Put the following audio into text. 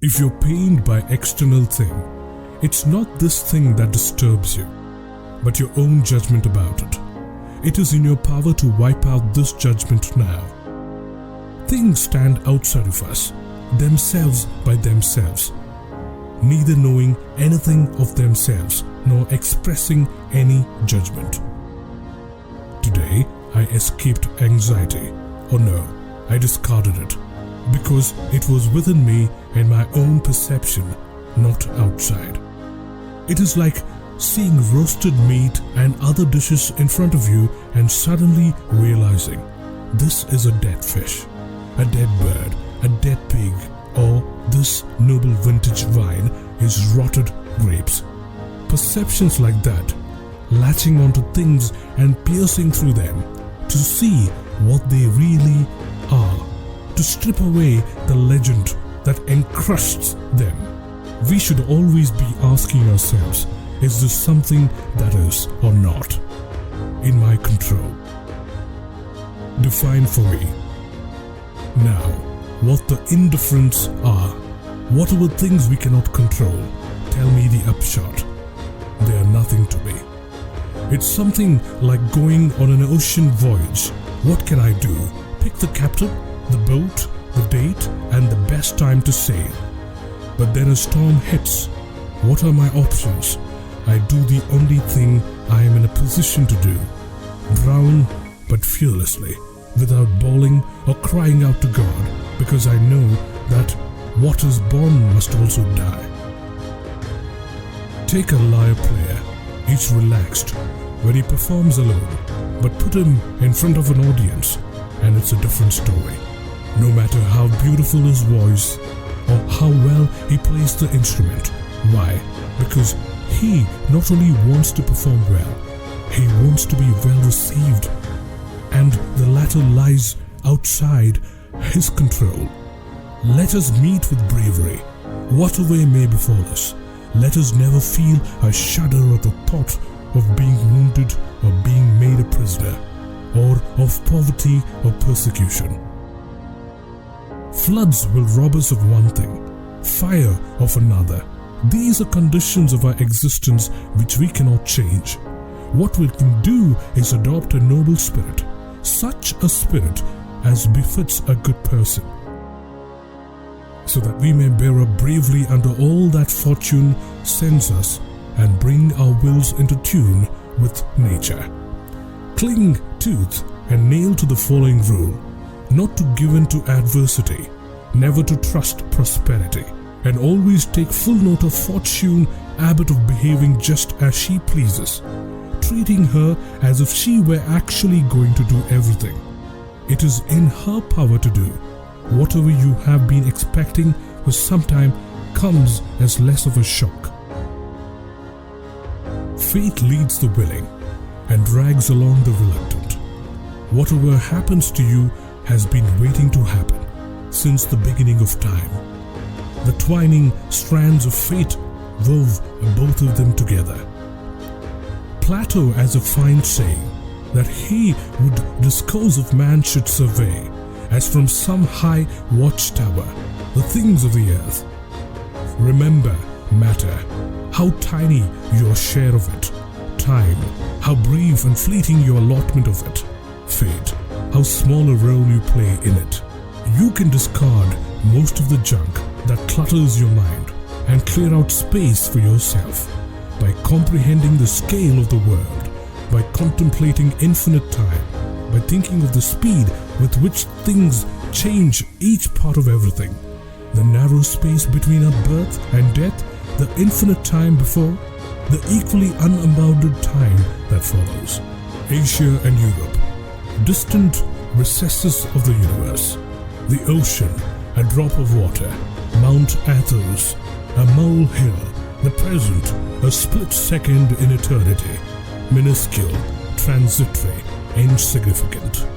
If you're pained by external thing, it's not this thing that disturbs you, but your own judgment about it. It is in your power to wipe out this judgment now. Things stand outside of us, themselves by themselves, neither knowing anything of themselves nor expressing any judgment. Today, I escaped anxiety, or no, I discarded it, because it was within me and my own perception, not outside. It is like seeing roasted meat and other dishes in front of you and suddenly realizing this is a dead fish, a dead bird, a dead pig, or this noble vintage wine is rotted grapes. Perceptions like that, latching onto things and piercing through them to see what they really are, to strip away the legend that encrusts them. We should always be asking ourselves, is this something that is or not in my control? Define for me now what the indifferents are. Whatever things we cannot control, tell me the upshot. They are nothing to me. It's something like going on an ocean voyage. What can I do? Pick the captain, the boat, the date, and the best time to sail. But then a storm hits. What are my options? I do the only thing I am in a position to do. Drown, but fearlessly, without bawling or crying out to God, because I know that what is born must also die. Take a lyre player, each relaxed, when he performs alone, but put him in front of an audience, and it's a different story. No matter how beautiful his voice or how well he plays the instrument. Why? Because he not only wants to perform well, he wants to be well received, and the latter lies outside his control. Let us meet with bravery, whatever may befall us. Let us never feel a shudder at the thought of being wounded or being made a prisoner, or of poverty or persecution. Floods will rob us of one thing, fire of another. These are conditions of our existence which we cannot change. What we can do is adopt a noble spirit, such a spirit as befits a good person, so that we may bear up bravely under all that fortune sends us and bring our wills into tune with nature. Cling tooth and nail to the following rule: not to give in to adversity, never to trust prosperity, and always take full note of fortune, habit of behaving just as she pleases, treating her as if she were actually going to do everything. It is in her power to do. Whatever you have been expecting will sometime comes as less of a shock. Fate leads the willing and drags along the reluctant. Whatever happens to you has been waiting to happen since the beginning of time. The twining strands of fate wove both of them together. Plato has a fine saying that he would discourse of man should survey, as from some high watchtower, the things of the earth. Remember matter, how tiny your share of it; time, how brief and fleeting your allotment of it; fate, how small a role you play in it. You can discard most of the junk that clutters your mind and clear out space for yourself by comprehending the scale of the world, by contemplating infinite time, by thinking of the speed with which things change each part of everything, the narrow space between our birth and death, the infinite time before, the equally unbounded time that follows. Asia and Europe, distant recesses of the universe, the ocean, a drop of water, Mount Athos, a molehill, the present, a split second in eternity, minuscule, transitory, insignificant.